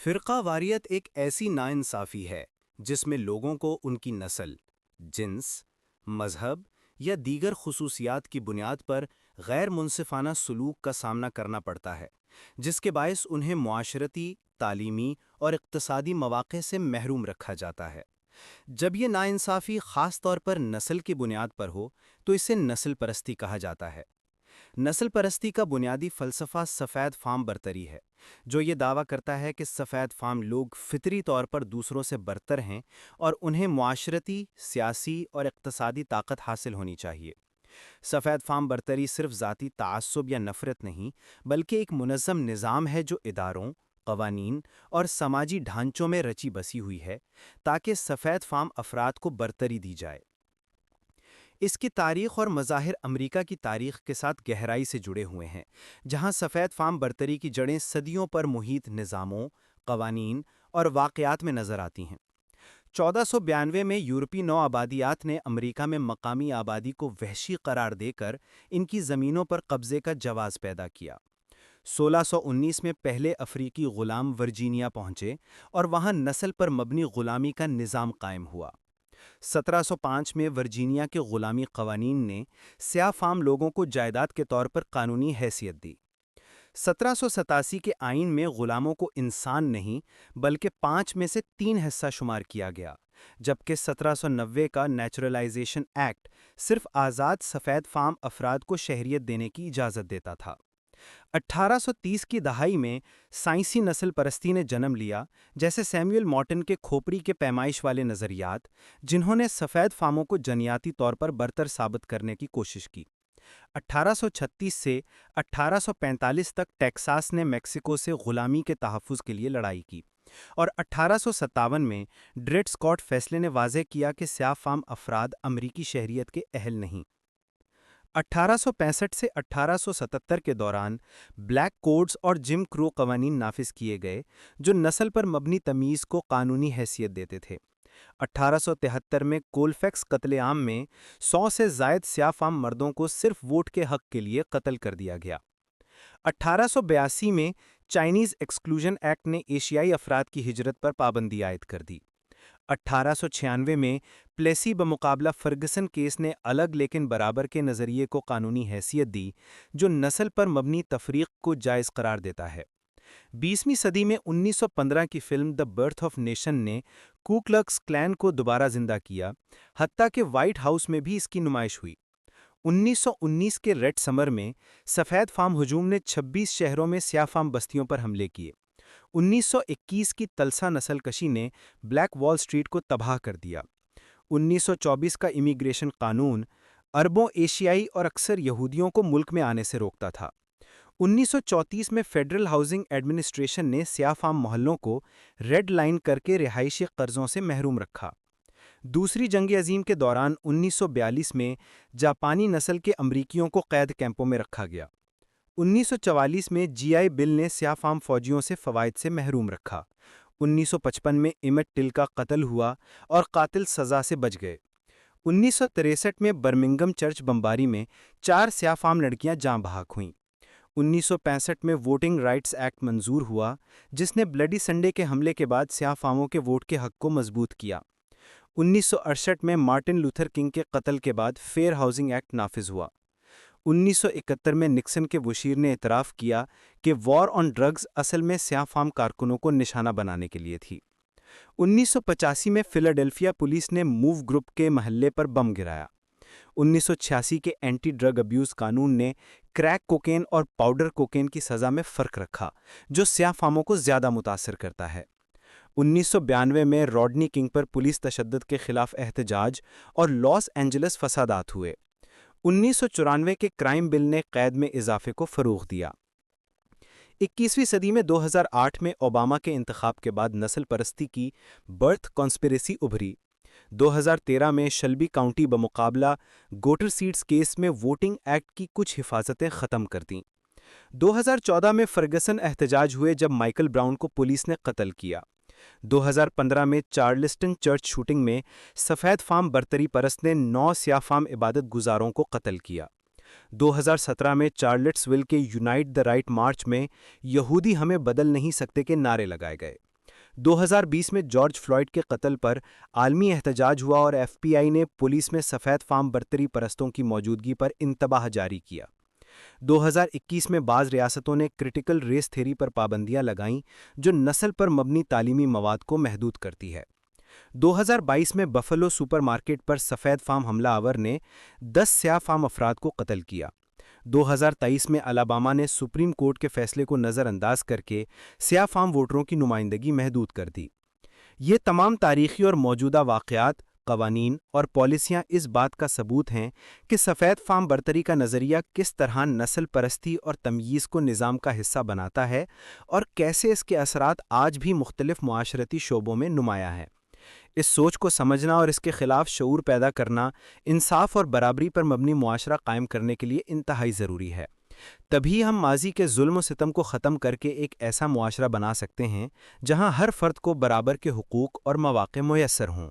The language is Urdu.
فرقہ واریت ایک ایسی ناانصافی ہے جس میں لوگوں کو ان کی نسل، جنس، مذہب یا دیگر خصوصیات کی بنیاد پر غیر منصفانہ سلوک کا سامنا کرنا پڑتا ہے، جس کے باعث انہیں معاشرتی، تعلیمی اور اقتصادی مواقع سے محروم رکھا جاتا ہے۔ جب یہ ناانصافی خاص طور پر نسل کی بنیاد پر ہو تو اسے نسل پرستی کہا جاتا ہے۔ نسل پرستی کا بنیادی فلسفہ سفید فام برتری ہے، جو یہ دعویٰ کرتا ہے کہ سفید فام لوگ فطری طور پر دوسروں سے برتر ہیں اور انہیں معاشرتی، سیاسی اور اقتصادی طاقت حاصل ہونی چاہیے۔ سفید فام برتری صرف ذاتی تعصب یا نفرت نہیں، بلکہ ایک منظم نظام ہے جو اداروں، قوانین اور سماجی ڈھانچوں میں رچی بسی ہوئی ہے تاکہ سفید فام افراد کو برتری دی جائے۔ اس کی تاریخ اور مظاہر امریکہ کی تاریخ کے ساتھ گہرائی سے جڑے ہوئے ہیں، جہاں سفید فام برتری کی جڑیں صدیوں پر محیط نظاموں، قوانین اور واقعات میں نظر آتی ہیں۔ 1492 میں یورپی نو آبادیات نے امریکہ میں مقامی آبادی کو وحشی قرار دے کر ان کی زمینوں پر قبضے کا جواز پیدا کیا۔ 1619 میں پہلے افریقی غلام ورجینیا پہنچے اور وہاں نسل پر مبنی غلامی کا نظام قائم ہوا۔ 1705 میں ورجینیا کے غلامی قوانین نے سیاہ فام لوگوں کو جائیداد کے طور پر قانونی حیثیت دی۔ 1787 کے آئین میں غلاموں کو انسان نہیں بلکہ 5 میں سے 3 حصہ شمار کیا گیا، جبکہ 1790 کا نیچرلائزیشن ایکٹ صرف آزاد سفید فام افراد کو شہریت دینے کی اجازت دیتا تھا۔ 1830 کی دہائی میں سائنسی نسل پرستی نے جنم لیا، جیسے سیموئل مارٹن کے کھوپڑی کے پیمائش والے نظریات، جنہوں نے سفید فاموں کو جنیاتی طور پر برتر ثابت کرنے کی کوشش کی۔ 1836 سے 1845 تک ٹیکساس نے میکسیکو سے غلامی کے تحفظ کے لیے لڑائی کی، اور 1857 میں ڈریڈ اسکاٹ فیصلے نے واضح کیا کہ سیاہ فام افراد امریکی شہریت کے اہل نہیں۔ 1865 سے 1877 کے دوران بلیک کوڈز اور جم کرو قوانین نافذ کیے گئے جو نسل پر مبنی تمیز کو قانونی حیثیت دیتے تھے۔ 1873 میں کولفیکس قتل عام میں 100 سے زائد سیاہ فام مردوں کو صرف ووٹ کے حق کے لیے قتل کر دیا گیا۔ 1882 میں چائنیز ایکسکلوژن ایکٹ نے ایشیائی افراد کی ہجرت پر پابندی عائد کر دی۔ 1896 میں پلیسی بمقابلہ فرگسن کیس نے الگ لیکن برابر کے نظریے کو قانونی حیثیت دی، جو نسل پر مبنی تفریق کو جائز قرار دیتا ہے۔ 20ویں صدی میں 1915 کی film the birth of nation نے کو کلکس کلان کو دوبارہ زندہ کیا، حتیٰ کہ وائٹ ہاؤس میں بھی اس کی نمائش ہوئی۔ 1919 کے ریڈ سمر میں سفید فام ہجوم نے 26 شہروں میں سیاہ فام بستیوں پر حملے کیے۔ 1921 کی تلسا نسل کشی نے بلیک وال اسٹریٹ کو تباہ کر دیا۔ 1924 کا امیگریشن قانون اربوں ایشیائی اور اکثر یہودیوں کو ملک میں آنے سے روکتا تھا۔ 1934 میں فیڈرل ہاؤسنگ ایڈمنسٹریشن نے سیاہ فام محلوں کو ریڈ لائن کر کے رہائشی قرضوں سے محروم رکھا۔ دوسری جنگ عظیم کے دوران 1942 میں جاپانی نسل کے امریکیوں کو قید کیمپوں میں رکھا گیا۔ 1944 میں جی آئی بل نے سیاہ فام فوجیوں سے فوائد سے محروم رکھا۔ 1955 میں ایمٹ ٹل کا قتل ہوا اور قاتل سزا سے بچ گئے۔ 1963 میں برمنگم چرچ بمباری میں 4 سیاہ فام لڑکیاں جاں بحق ہوئیں۔ 1965 میں ووٹنگ رائٹس ایکٹ منظور ہوا، جس نے بلڈی سنڈے کے حملے کے بعد سیاہ فاموں کے ووٹ کے حق کو مضبوط کیا۔ 1968 میں مارٹن لوتھر کنگ کے قتل کے بعد فیئر ہاؤسنگ ایکٹ نافذ ہوا۔ 1971 میں نکسن کے مشیر نے اعتراف کیا کہ وار آن ڈرگز اصل میں سیاہ فام کارکنوں کو نشانہ بنانے کے لیے تھی۔ 1985 میں فلاڈیلفیا پولیس نے موو گروپ کے محلے پر بم گرایا۔ 1986 کے اینٹی ڈرگ ابیوز قانون نے کریک کوکین اور پاؤڈر کوکین کی سزا میں فرق رکھا، جو سیاہ فاموں کو زیادہ متاثر کرتا ہے۔ 1992 میں راڈنی کنگ پر پولیس تشدد کے خلاف احتجاج اور لاس اینجلس فسادات ہوئے۔ 1994 کے کرائم بل نے قید میں اضافے کو فروغ دیا۔ 21ویں صدی میں 2008 میں اوباما کے انتخاب کے بعد نسل پرستی کی برتھ کانسپریسی ابھری۔ 2013 میں شلبی کاؤنٹی بمقابلہ گوٹر سیٹس کیس میں ووٹنگ ایکٹ کی کچھ حفاظتیں ختم کر دیں۔ 2014 میں فرگسن احتجاج ہوئے جب مائیکل براؤن کو پولیس نے قتل کیا۔ 2015 میں چارلسٹن چرچ شوٹنگ میں سفید فام برتری پرست نے 9 سیاہ فام عبادت گزاروں کو قتل کیا۔ 2017 میں چارلٹس ول کے یونائٹ دی رائٹ مارچ میں یہودی ہمیں بدل نہیں سکتے کے نعرے لگائے گئے۔ 2020 میں جارج فلائیڈ کے قتل پر عالمی احتجاج ہوا اور ایف پی آئی نے پولیس میں سفید فام برتری پرستوں کی موجودگی پر انتباہ جاری کیا۔ 2021 میں بعض ریاستوں نے کرٹیکل ریس تھیوری پر پابندیاں لگائیں جو نسل پر مبنی تعلیمی مواد کو محدود کرتی ہے۔ 2022 میں بفلو سپر مارکیٹ پر سفید فام حملہ آور نے 10 سیاہ فام افراد کو قتل کیا۔ 2023 میں الاباما نے سپریم کورٹ کے فیصلے کو نظر انداز کر کے سیاہ فام ووٹروں کی نمائندگی محدود کر دی۔ یہ تمام تاریخی اور موجودہ واقعات، قوانین اور پالیسیاں اس بات کا ثبوت ہیں کہ سفید فام برتری کا نظریہ کس طرح نسل پرستی اور تمییز کو نظام کا حصہ بناتا ہے اور کیسے اس کے اثرات آج بھی مختلف معاشرتی شعبوں میں نمایاں ہیں۔ اس سوچ کو سمجھنا اور اس کے خلاف شعور پیدا کرنا انصاف اور برابری پر مبنی معاشرہ قائم کرنے کے لیے انتہائی ضروری ہے۔ تبھی ہم ماضی کے ظلم و ستم کو ختم کر کے ایک ایسا معاشرہ بنا سکتے ہیں جہاں ہر فرد کو برابر کے حقوق اور مواقع میسر ہوں۔